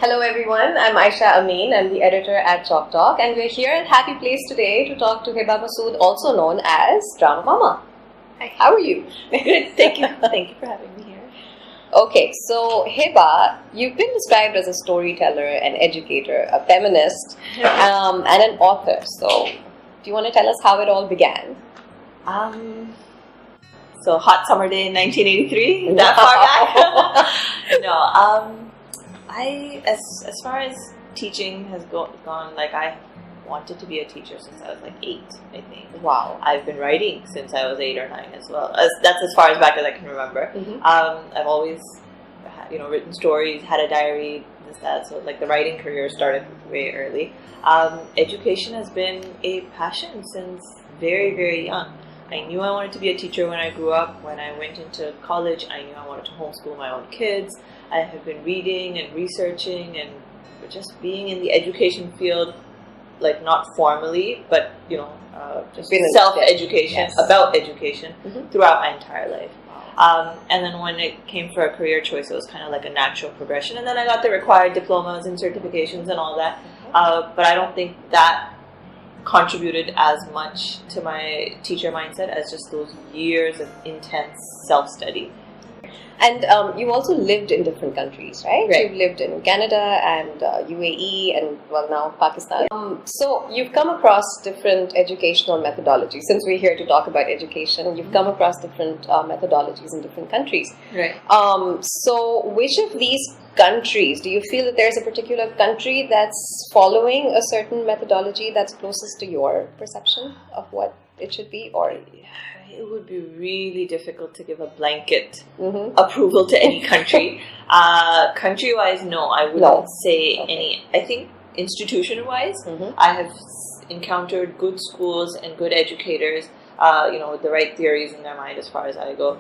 Hello everyone, I'm Aisha Amin. I'm the editor at Chalk Talk, and we're here at Happy Place today to talk to Hiba Masood, also known as Drama Mama. Hi. How are you? Thank you. Thank you for having me here. Okay, so Hiba, you've been described as a storyteller, an educator, a feminist, and an author. So, do you want to tell us how it all began? So hot summer day in 1983. That far back? No. As far as teaching has gone, like I wanted to be a teacher since I was like 8, I think. Wow. I've been writing since I was 8 or 9 as well. That's as far as back as I can remember. Mm-hmm. I've always, written stories, had a diary, this, that. So like the writing career started way early. Education has been a passion since very, very young. I knew I wanted to be a teacher when I grew up. When I went into college, I knew I wanted to homeschool my own kids. I have been reading and researching and just being in the education field, like not formally, but just self-education, about education throughout my entire life. And then when it came for a career choice, it was kind of like a natural progression. And then I got the required diplomas and certifications and all that. But I don't think that contributed as much to my teacher mindset as just those years of intense self-study. And you also lived in different countries, right? Right. You've lived in Canada and UAE and, well, now Pakistan. So you've come across different educational methodologies. Since we're here to talk about education, you've come across different methodologies in different countries. Right. So which of these countries, do you feel that there's a particular country that's following a certain methodology that's closest to your perception of what it should be? Or it would be really difficult to give a blanket approval to any country. Country-wise, no, I wouldn't say any. I think institution-wise, I have encountered good schools and good educators, with the right theories in their mind as far as I go,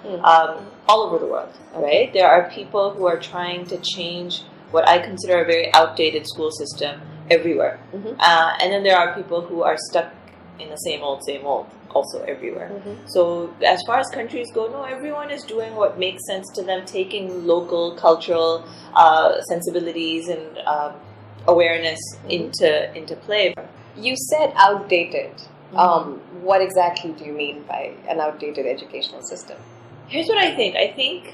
all over the world, right? There are people who are trying to change what I consider a very outdated school system everywhere. And then there are people who are stuck in the same old, also everywhere. So as far as countries go, no, everyone is doing what makes sense to them, taking local cultural sensibilities and awareness into play. You said outdated. What exactly do you mean by an outdated educational system? Here's what I think. I think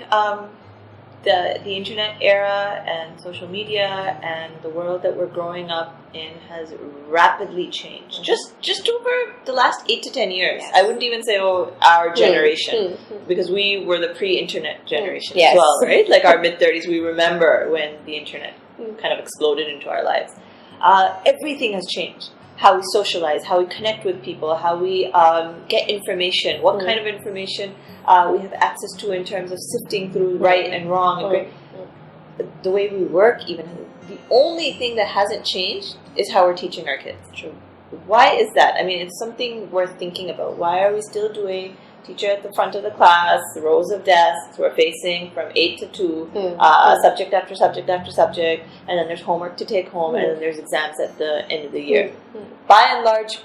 the internet era and social media and the world that we're growing up in has rapidly changed. Just over the last 8 to 10 years. Yes. I wouldn't even say our generation, because we were the pre-internet generation as well, right? Like our mid-30s, we remember when the internet kind of exploded into our lives. Everything has changed. How we socialize, how we connect with people, how we get information, what kind of information we have access to in terms of sifting through right and wrong. And the way we work, even the only thing that hasn't changed is how we're teaching our kids. True. Why is that? I mean, it's something worth thinking about. Why are we still doing teacher at the front of the class, rows of desks, we're facing from 8 to 2, subject after subject after subject, and then there's homework to take home, and then there's exams at the end of the year. By and large,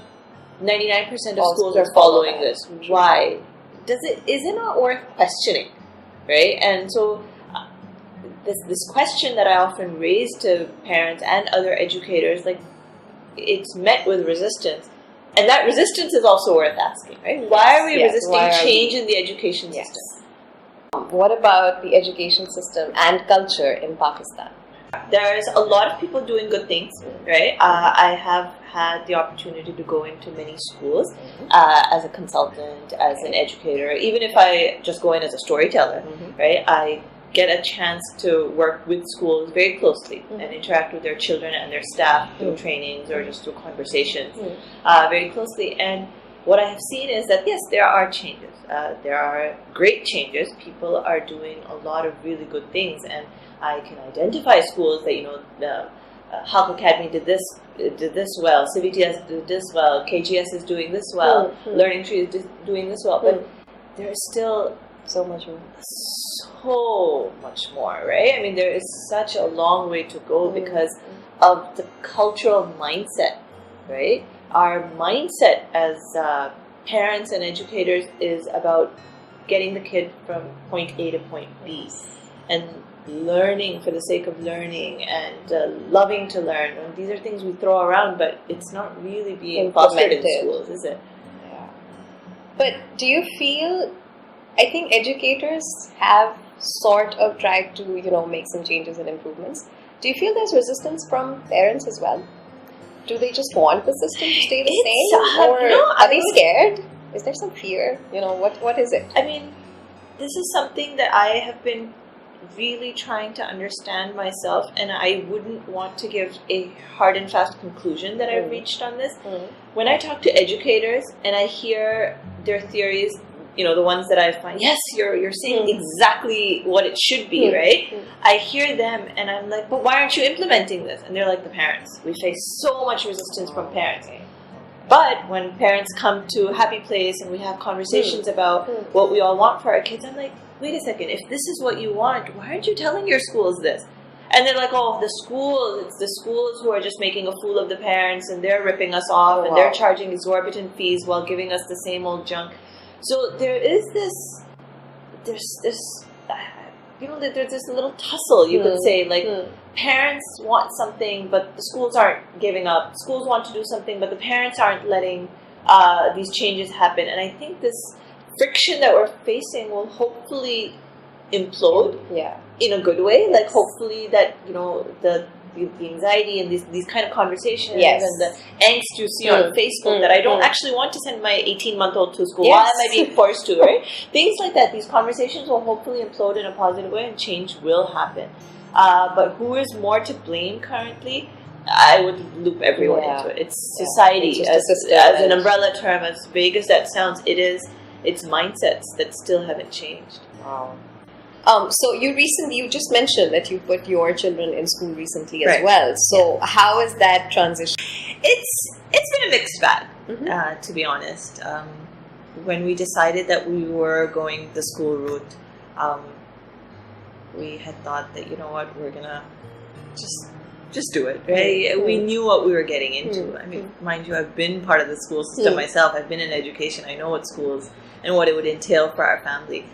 99% of schools are following this. Why? Is it not worth questioning, right? And so this question that I often raise to parents and other educators, like, it's met with resistance. And that resistance is also worth asking, right? Why are we resisting change in the education system? What about the education system and culture in Pakistan? There's a lot of people doing good things, right? I have had the opportunity to go into many schools as a consultant, as an educator. Even if I just go in as a storyteller, right? I get a chance to work with schools very closely and interact with their children and their staff through trainings or just through conversations very closely. And what I have seen is that, yes, there are changes. There are great changes. People are doing a lot of really good things. And I can identify schools that, the Halk Academy did this well, CVTS did this well, KGS is doing this well, Learning Tree is doing this well. But there is still so much more. So much more, right? I mean, there is such a long way to go because of the cultural mindset, right? Our mindset as parents and educators is about getting the kid from point A to point B. and learning for the sake of learning and loving to learn. And these are things we throw around, but it's not really being fostered in schools, is it? Yeah. But do you feel, I think educators have sort of tried to, make some changes and improvements. Do you feel there's resistance from parents as well? Do they just want the system to stay the same? Or are they scared? Is there some fear? What is it? I mean, this is something that I have been really trying to understand myself, and I wouldn't want to give a hard and fast conclusion that I've reached on this. When I talk to educators and I hear their theories, the ones that I find, yes, you're saying exactly what it should be, right? I hear them and I'm like, but why aren't you implementing this? And they're like, the parents. We face so much resistance from parents. But when parents come to a happy place and we have conversations about what we all want for our kids, I'm like, wait a second, if this is what you want, why aren't you telling your schools this? And they're like, oh, it's the schools who are just making a fool of the parents and they're ripping us off and they're charging exorbitant fees while giving us the same old junk. So there is there's this little tussle, you could say, like parents want something, but the schools aren't giving up. Schools want to do something, but the parents aren't letting these changes happen. And I think this friction that we're facing will hopefully implode in a good way. Like hopefully that, the anxiety and these kind of conversations and the angst you see on Facebook that I don't actually want to send my 18-month-old to school. Why am I being forced to, right? Things like that. These conversations will hopefully implode in a positive way and change will happen. But who is more to blame currently? I would loop everyone into it. It's society as an umbrella term, as vague as that sounds. It's mindsets that still haven't changed. Wow. So you just mentioned that you put your children in school recently as well. So how is that transition? It's been a mixed bag, to be honest. When we decided that we were going the school route, we had thought that, we're gonna just do it, right? We knew what we were getting into. I mean, mind you, I've been part of the school system myself. I've been in education. I know what schools and what it would entail for our family.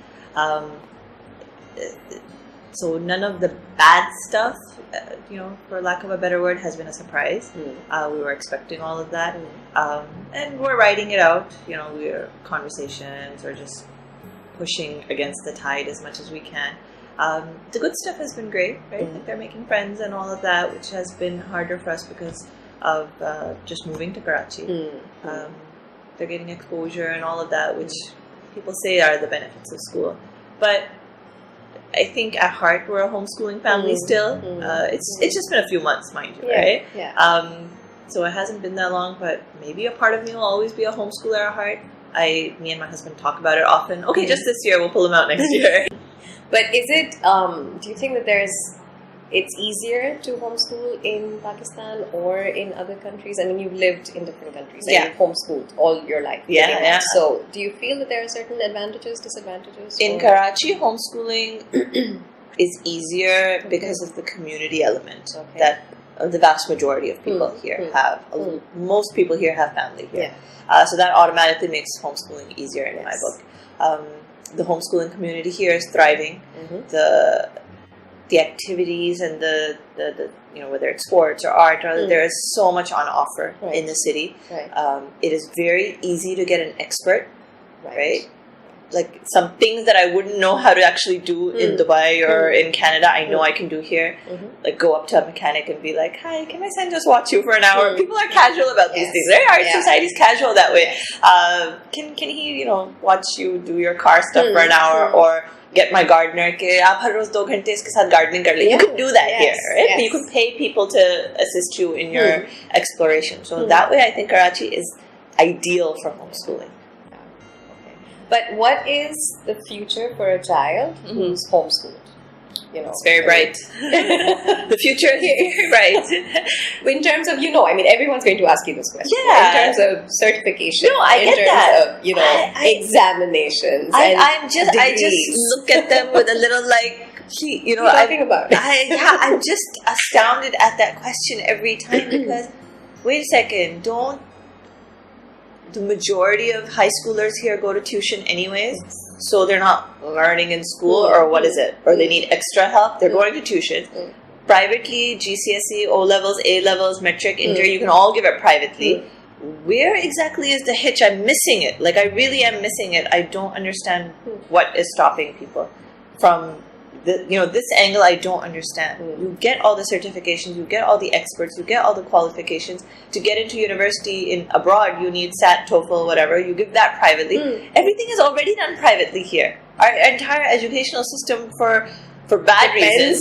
So none of the bad stuff, for lack of a better word, has been a surprise. We were expecting all of that, and we're writing it out. We're conversations or just pushing against the tide as much as we can. The good stuff has been great, right? Like they're making friends and all of that, which has been harder for us because of just moving to Karachi. They're getting exposure and all of that, which people say are the benefits of school, but I think at heart we're a homeschooling family still. It's just been a few months, mind you, right? So it hasn't been that long, but maybe a part of me will always be a homeschooler at heart. Me and my husband talk about it often. Okay, just this year, we'll pull them out next year. But is it, do you think that it's easier to homeschool in Pakistan or in other countries? I mean, you've lived in different countries and you've homeschooled all your life. So do you feel that there are certain advantages, disadvantages? In Karachi, homeschooling is easier because of the community element that the vast majority of people here have. Most people here have family here. So that automatically makes homeschooling easier in my book. The homeschooling community here is thriving. The activities and the whether it's sports or art, there is so much on offer in the city. It is very easy to get an expert, right? Like some things that I wouldn't know how to actually do in Dubai or in Canada, I know I can do here. Like go up to a mechanic and be like, "Hi, can my son just watch you for an hour?" People are casual about these things, right? Our society is casual that way. Can he watch you do your car stuff for an hour or get my gardener कि आप हर रोज 2 घंटे इसके साथ gardening कर ले. You can do that here, right? You can pay people to assist you in your exploration. So that way, I think Karachi is ideal for homeschooling. But what is the future for a child who's homeschooled? It's very bright. The future is very bright. In terms of, everyone's going to ask you this question. In terms of certification. No, I get that. In terms of, examinations. I just look at them with a little I'm just astounded at that question every time because, wait a second, don't the majority of high schoolers here go to tuition anyways? so they're not learning in school, or what is it? Or they need extra help, they're going to tuition. Privately, GCSE, O-levels, A-levels, metric, inter, you can all give it privately. Where exactly is the hitch? I'm missing it. Like, I really am missing it. I don't understand what is stopping people from this angle. I don't understand. You get all the certifications, you get all the experts, you get all the qualifications. To get into university in abroad, you need SAT, TOEFL, whatever. You give that privately. Everything is already done privately here. Our entire educational system for bad reasons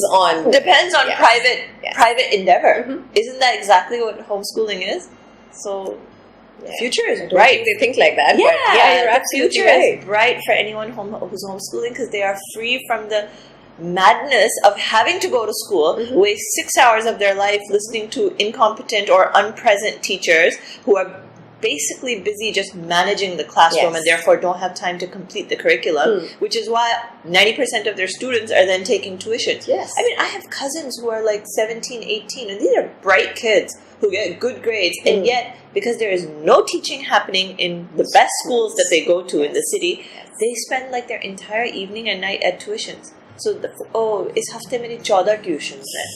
depends on private endeavor. Isn't that exactly what homeschooling is? So the future is bright. They think like that. Yeah, the future is bright for anyone who's homeschooling, because they are free from the madness of having to go to school, waste 6 hours of their life listening to incompetent or unpresent teachers who are basically busy just managing the classroom and therefore don't have time to complete the curriculum, which is why 90% of their students are then taking tuition. I mean, I have cousins who are like 17, 18, and these are bright kids who get good grades, and yet because there is no teaching happening in the best schools that they go to in the city, they spend like their entire evening and night at tuitions. So, is hafte mein 14 tuitions then.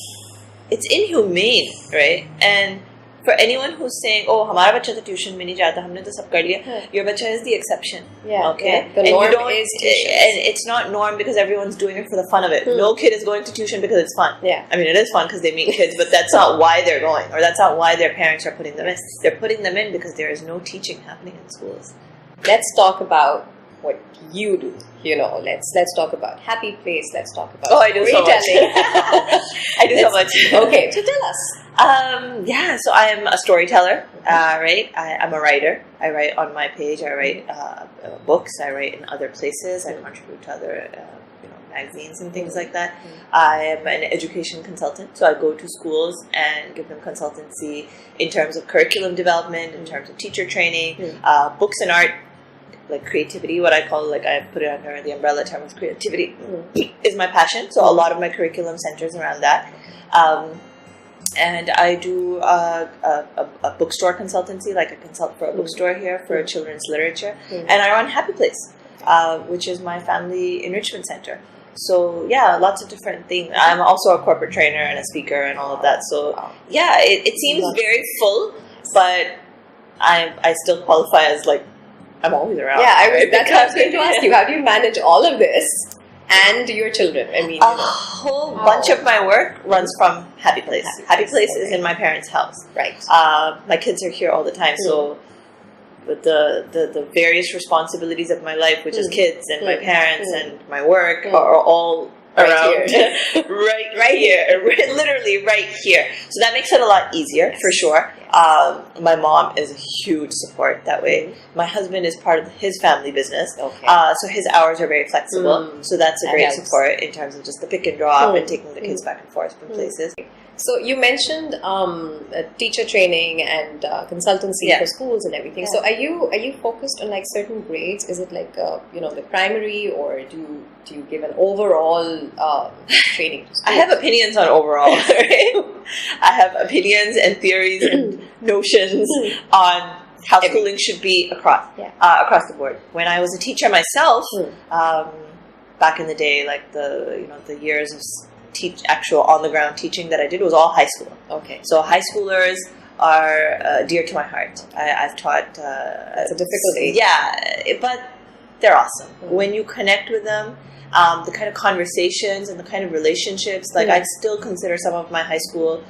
It's inhumane, right? And for anyone who's saying, oh, हमारा बच्चा तो tuition में नहीं जाता, हमने तो सब कर लिया, your बच्चा is the exception. Okay? The norm is tuition. And it's not norm because everyone's doing it for the fun of it. No kid is going to tuition because it's fun. I mean, it is fun because they meet kids, but that's not why they're going, or that's not why their parents are putting them in. They're putting them in because there is no teaching happening in schools. Let's talk about what you do. Let's talk about Happy Place. Let's talk about I do so much. I do so much. Okay, so tell us. So I am a storyteller, right? I'm a writer. I write on my page. I write books. I write in other places. I contribute to other magazines and things like that. I am an education consultant, so I go to schools and give them consultancy in terms of curriculum development, in terms of teacher training, books and art. Like creativity, what I call, like I put it under the umbrella term of creativity, is my passion. So a lot of my curriculum centers around that. And I do a bookstore consultancy, like I consult for a bookstore here for children's literature. And I run Happy Place, which is my family enrichment center. So yeah, lots of different things. I'm also a corporate trainer and a speaker and all of that. So yeah, it seems very full, but I still qualify as like, I'm always around. That's what I was going to ask you. How do you manage all of this and your children? I mean, a whole bunch of my work runs from Happy Place. Happy Place is in my parents' house. Right. My kids are here all the time, so with the various responsibilities of my life, which is kids and my parents and my work, are all around right here, literally right here. So that makes it a lot easier for sure. My mom is a huge support that way. My husband is part of his family business, so his hours are very flexible. So that's a great support in terms of just the pick and drop and taking the kids back and forth from places. So you mentioned teacher training and consultancy for schools and everything. So are you focused on like certain grades? Is it like the primary, or do you give an overall training to schools? I have opinions on overall. Right? I have opinions and theories and notions on how schooling should be across the board. When I was a teacher myself, back in the day, like the years of actual on-the-ground teaching that I did was all high school. Okay. So high schoolers are dear to my heart. I've taught... it's a difficult age. Yeah, but they're awesome. When you connect with them, the kind of conversations and the kind of relationships, like I still consider some of my high school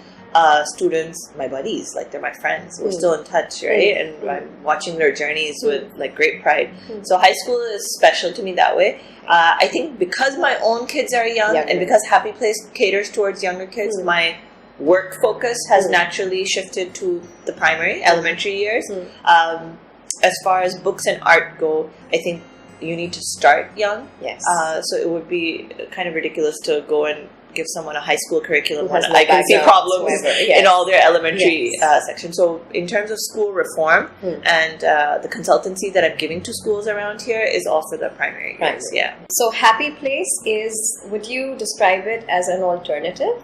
students my buddies, like they're my friends. We're still in touch, right? And I'm watching their journeys with like great pride. So high school is special to me that way. I think because my own kids are young and because Happy Place caters towards younger kids, my work focus has naturally shifted to the primary, elementary years. As far as books and art go, I think you need to start young. Yes. So it would be kind of ridiculous to go and give someone a high school curriculum when I can see problems in all their elementary sections. So in terms of school reform and the consultancy that I'm giving to schools around here is all for the primary years. Yeah. So Happy Place is, would you describe it as an alternative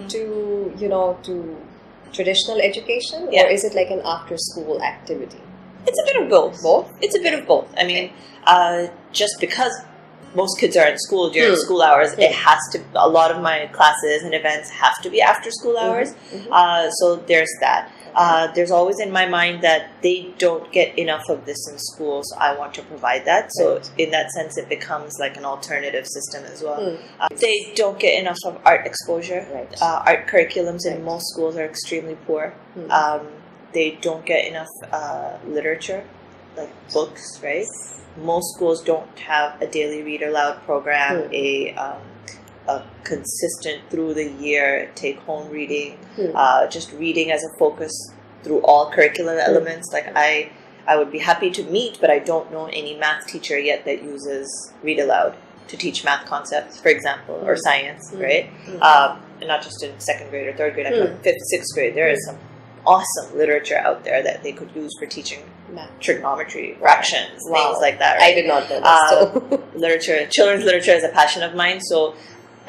to, to traditional education? Or is it like an after school activity? It's a bit of both. It's a bit of both. I mean, just because most kids are in school during school hours. It has to. A lot of my classes and events have to be after school hours. So there's that. There's always in my mind that they don't get enough of this in school, so I want to provide that. So in that sense, it becomes like an alternative system as well. They don't get enough of art exposure. Art curriculums in most schools are extremely poor. They don't get enough literature, like books, right? Most schools don't have a daily read aloud program, a consistent through the year take home reading, just reading as a focus through all curricular elements. Like I would be happy to meet, but I don't know any math teacher yet that uses read aloud to teach math concepts, for example, or science, right? And not just in second grade or third grade, I mean fifth, sixth grade. There is some awesome literature out there that they could use for teaching trigonometry, fractions, things like that. Right? I did not know that. Literature, children's literature is a passion of mine, so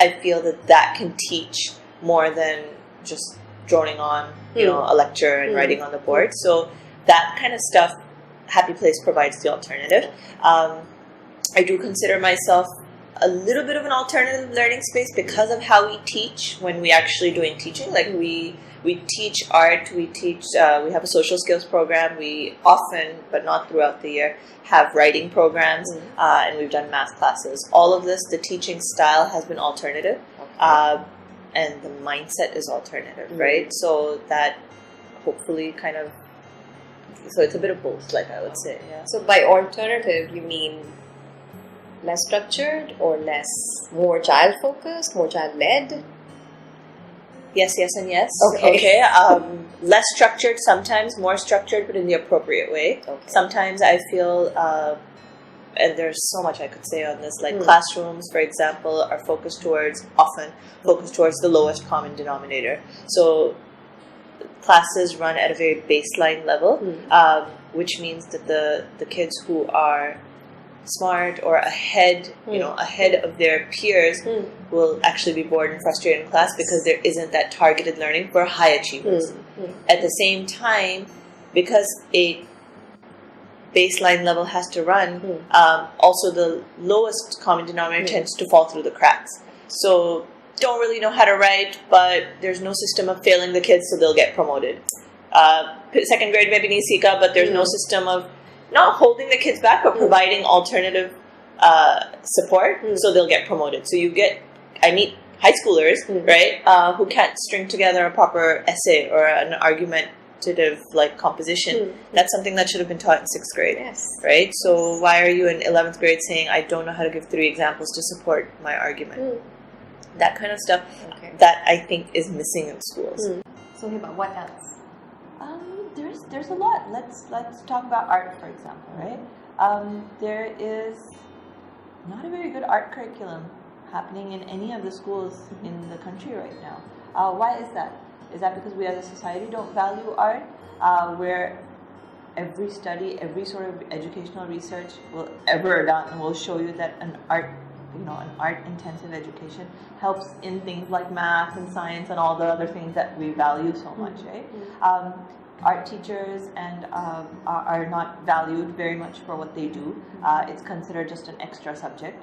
I feel that can teach more than just droning on, a lecture and writing on the board. So that kind of stuff, Happy Place provides the alternative. I do consider myself a little bit of an alternative learning space because of how we teach when we actually doing teaching. Like we teach art, we have a social skills program. We often, but not throughout the year, have writing programs, and we've done math classes. All of this, the teaching style has been alternative, and the mindset is alternative, right? So that hopefully so it's a bit of both, like I would say. Yeah. So by alternative, you mean less structured or more child focused, more child led? Yes, and yes. Okay. Less structured sometimes, more structured, but in the appropriate way. Sometimes I feel, and there's so much I could say on this, like classrooms, for example, are often focused towards the lowest common denominator. So classes run at a very baseline level, which means that the kids who are smart or ahead of their peers will actually be bored and frustrated in class because there isn't that targeted learning for high achievers. At the same time, because a baseline level has to run, also the lowest common denominator tends to fall through the cracks. So don't really know how to write, but there's no system of failing the kids so they'll get promoted. Second grade maybe needs SICA, but there's no system of not holding the kids back, but providing alternative support so they'll get promoted. So I meet high schoolers, right, who can't string together a proper essay or an argumentative composition. That's something that should have been taught in 6th grade, right? So why are you in 11th grade saying, I don't know how to give 3 examples to support my argument? That kind of stuff that I think is missing in schools. So Hiba, what else? There's a lot. Let's talk about art, for example, right? There is not a very good art curriculum happening in any of the schools in the country right now. Why is that? Is that because we as a society don't value art? Where every study, every sort of educational research will ever done will show you that an art-intensive education helps in things like math and science and all the other things that we value so much, right? Art teachers are not valued very much for what they do. It's considered just an extra subject.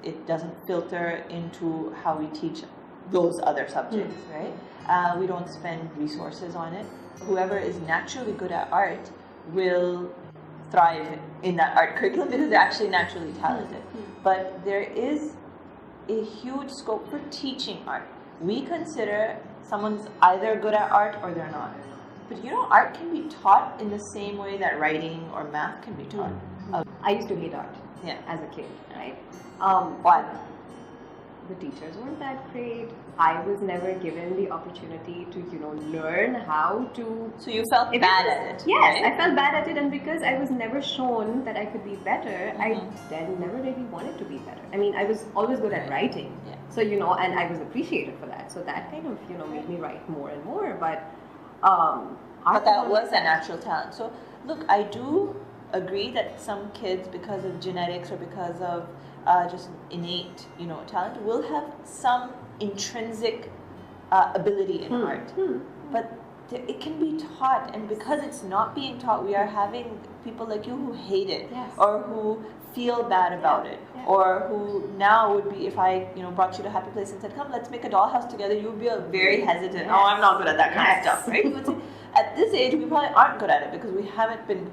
It doesn't filter into how we teach those other subjects, right? We don't spend resources on it. Whoever is naturally good at art will thrive in that art curriculum because they're actually naturally talented. But there is a huge scope for teaching art. We consider someone's either good at art or they're not. But art can be taught in the same way that writing or math can be taught. I used to hate art as a kid, right? Why? The teachers weren't that great. I was never given the opportunity to, learn how to... So you felt bad at it? Yes, right? I felt bad at it, and because I was never shown that I could be better, I then never really wanted to be better. I mean, I was always good at writing. So, and I was appreciated for that. So that kind of, made me write more and more, but that was a natural talent. So, look, I do agree that some kids, because of genetics or because of just innate, talent, will have some intrinsic ability in art. But it can be taught, and because it's not being taught, we are having people like you who hate it, Yes. or who feel bad about it, or who now would be, if I brought you to Happy Place and said, come, let's make a dollhouse together, you would be very hesitant. Oh, I'm not good at that kind of stuff, right? You would say, at this age, we probably aren't good at it because we haven't been,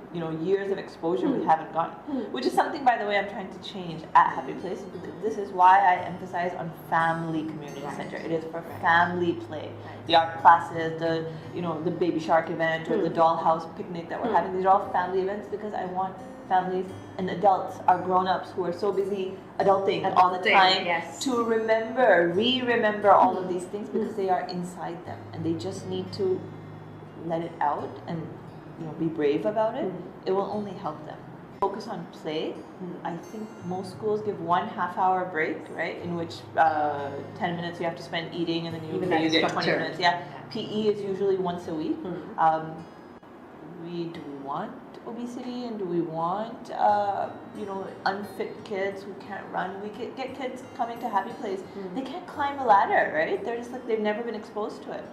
years of exposure we haven't gotten. Which is something, by the way, I'm trying to change at Happy Place. This is why I emphasize on family community center. It is for family play. The art classes, the baby shark event, or the dollhouse picnic that we're having. These are all family events because I want families and adults, our grown-ups who are so busy adulting all the time, to remember all of these things because they are inside them and they just need to let it out and be brave about it. It will only help them. Focus on play. I think most schools give 1 half-hour break, right? In which 10 minutes you have to spend eating, and then you get 20 minutes. PE is usually once a week. Do we want obesity, and do we want unfit kids who can't run? We could get kids coming to Happy Place. They can't climb a ladder, right? They're just like, they've never been exposed to it.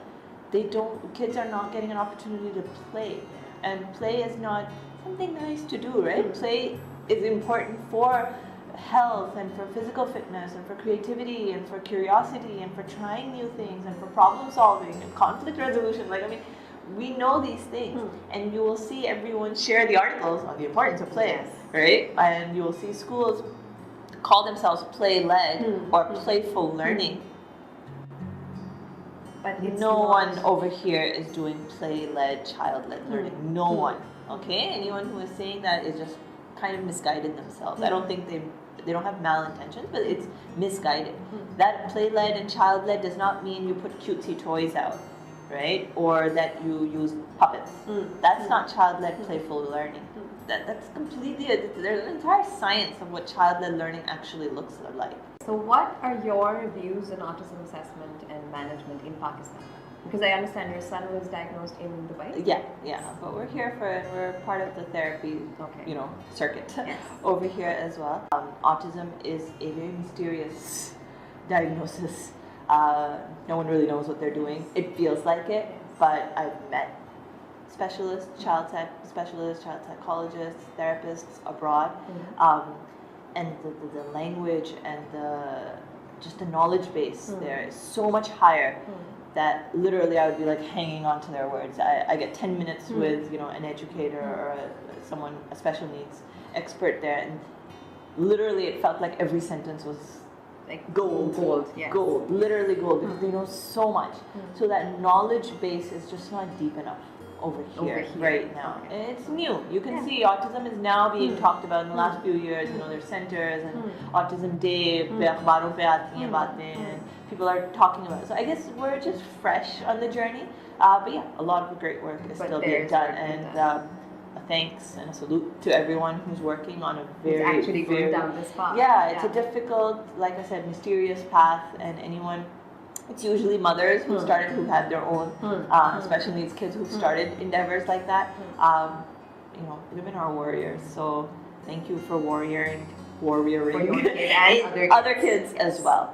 Kids are not getting an opportunity to play, and play is not something nice to do, right? Play is important for health and for physical fitness and for creativity and for curiosity and for trying new things and for problem solving and conflict resolution. We know these things, and you will see everyone share the articles on the importance of play, right? And you will see schools call themselves play-led or playful learning. But no one over here is doing play-led, child-led learning. No one. Okay? Anyone who is saying that is just kind of misguided themselves. I don't think they don't have malintentions, but it's misguided. That play-led and child-led does not mean you put cutesy toys out, right? Or that you use puppets. That's not child-led playful learning. That's completely, there's an entire science of what child-led learning actually looks like. So what are your views on autism assessment and management in Pakistan? Because I understand your son was diagnosed in Dubai. Yeah. But we're here we're part of the therapy, circuit over here as well. Autism is a very mysterious diagnosis. No one really knows what they're doing. It feels like it, but I've met specialists, child psychologists, therapists abroad. And the language and the knowledge base there is so much higher that literally I would be like hanging on to their words. I get 10 minutes with an educator or a special needs expert there, and literally it felt like every sentence was like gold, literally gold, because they know so much. So that knowledge base is just not deep enough over here right now. And it's new. You can see autism is now being talked about in the last few years. There's centers and Autism Day, akhbaron pe aati hain baatein, and people are talking about it. So I guess we're just fresh on the journey. But yeah, a lot of great work is still being done. And a thanks and a salute to everyone who's working on a very going down this path. It's a difficult, like I said, mysterious path, and anyone. It's usually mothers who have their own special needs kids who've started endeavors like that. Women are warriors, so thank you for warrioring for your kid and other kids as well.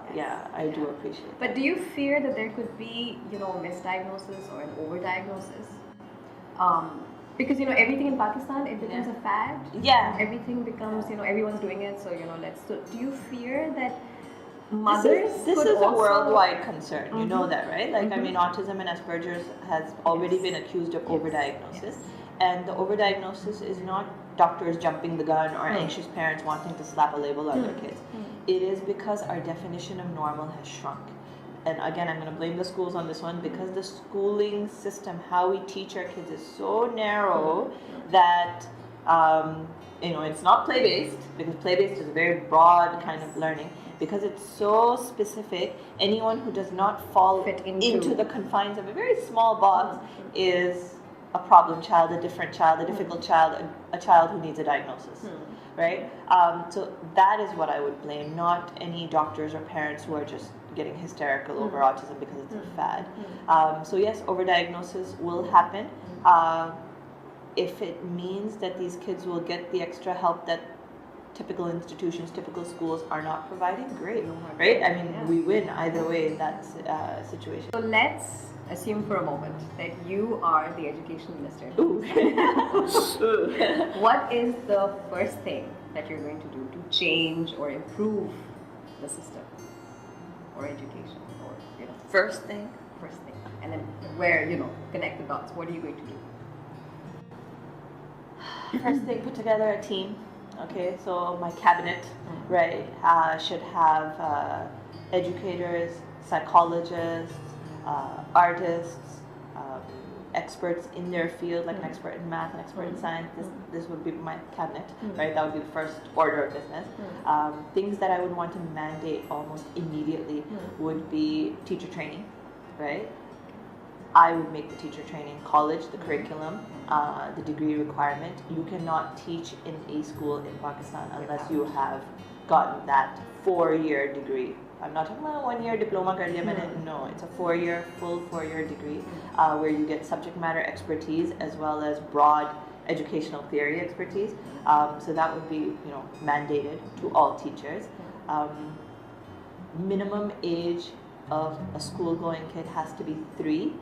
I do appreciate it. But do you fear that there could be, misdiagnosis or an overdiagnosis? Because everything in Pakistan, it becomes a fad. Everything becomes, everyone's doing it, so do you fear that mothers this is a worldwide concern, you know that, right? Autism and Asperger's has already been accused of overdiagnosis, and the overdiagnosis is not doctors jumping the gun or anxious parents wanting to slap a label on their kids. It is because our definition of normal has shrunk. And again, I'm going to blame the schools on this one, because the schooling system, how we teach our kids, is so narrow that it's not play-based, because play-based is a very broad kind of learning. Because it's so specific, anyone who does not fall into the confines of a very small box is a problem child, a different child, a difficult child, a child who needs a diagnosis, right? So that is what I would blame, not any doctors or parents who are just getting hysterical over autism because it's a fad. So yes, overdiagnosis will happen. If it means that these kids will get the extra help that typical institutions, typical schools are not providing, great, right? I mean, we win either way in that situation. So let's assume for a moment that you are the education minister. What is the first thing that you're going to do to change or improve the system or education, or First thing, and then where connect the dots? What are you going to do? First thing, put together a team. Okay, so my cabinet, right, should have educators, psychologists, artists, experts in their field, like an expert in math, an expert in science. This would be my cabinet, right? That would be the first order of business. Things that I would want to mandate almost immediately would be teacher training, right? I would make the teacher training college, the curriculum, the degree requirement. You cannot teach in a school in Pakistan unless you have gotten that 4-year degree. I'm not talking about a 1-year diploma. No, it's a full 4-year degree where you get subject matter expertise as well as broad educational theory expertise. So that would be mandated to all teachers. Minimum age of a school-going kid has to be 3.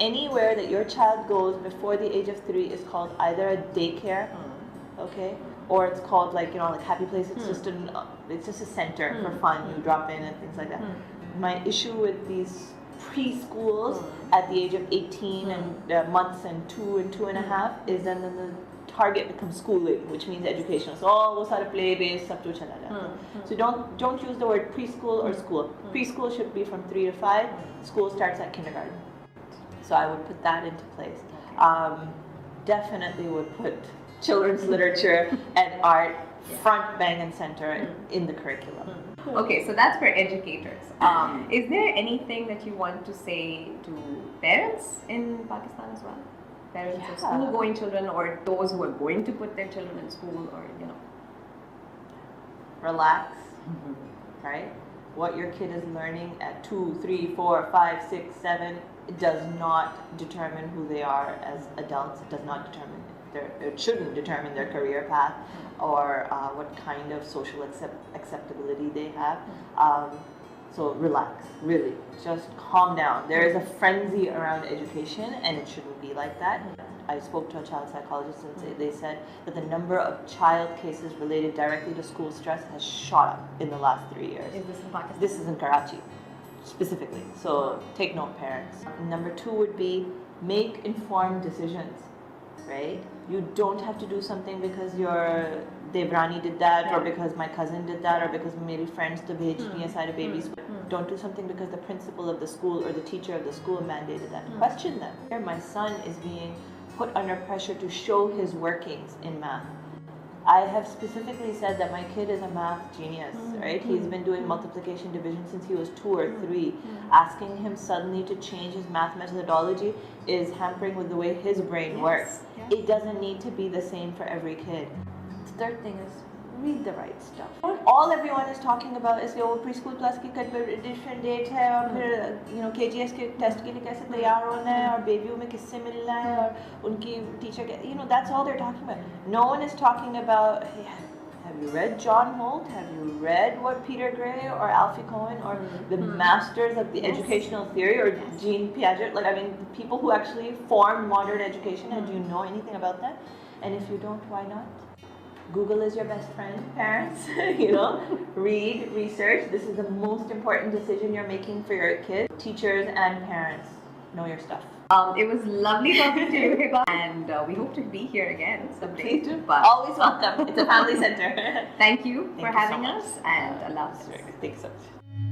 Anywhere that your child goes before the age of 3 is called either a daycare, okay, or it's called like Happy Place. It's just a center for fun. You drop in and things like that. My issue with these preschools at the age of 18 and months and 2 and 2.5 is then the target becomes schooling, which means educational. So all those are play based stuff to chala jata. So don't use the word preschool or school. Preschool should be from 3 to 5. School starts at kindergarten. So I would put that into place. Definitely would put children's literature and art front, bang and center in the curriculum. Okay, so that's for educators. Is there anything that you want to say to parents in Pakistan as well? Parents of school-going children, or those who are going to put their children in school, or Relax, right? What your kid is learning at 2, 3, 4, 5, 6, 7 does not determine who they are as adults. It does not determine it shouldn't determine their career path or what kind of social acceptability they have. So relax, really, just calm down. There is a frenzy around education and it shouldn't be like that. I spoke to a child psychologist and they said that the number of child cases related directly to school stress has shot up in the last 3 years. Is this in Pakistan? This is in Karachi specifically, so take note, parents. Number 2 would be make informed decisions, right? You don't have to do something because your Devrani did that, or because my cousin did that, or because maybe friends to bhej side of babies. Don't do something because the principal of the school or the teacher of the school mandated that. Question them. Here, my son is being put under pressure to show his workings in math. I have specifically said that my kid is a math genius, right? He's been doing multiplication division since he was 2 or 3. Asking him suddenly to change his math methodology is hampering with the way his brain works. It doesn't need to be the same for every kid. The third thing is read the right stuff. All everyone is talking about is preschool plus की different date है और फिर KGS के test के लिए कैसे तैयार होना है और बेबियों में किससे मिलना है और उनकी teacher के that's all they're talking about. No one is talking about, hey, have you read John Holt? Have you read what Peter Gray or Alfie Cohen or the masters of the educational theory or Jean Piaget? Like, I mean, the people who actually formed modern education, and do you know anything about that? And if you don't, why not? Google is your best friend, parents. Read, research. This is the most important decision you're making for your kids. Teachers and parents, know your stuff. It was lovely talking to you, Hiba, and we hope to be here again someday. Please do. Always welcome. It's a family center. Thank you for having us, and Allah Hafiz. Thanks so much.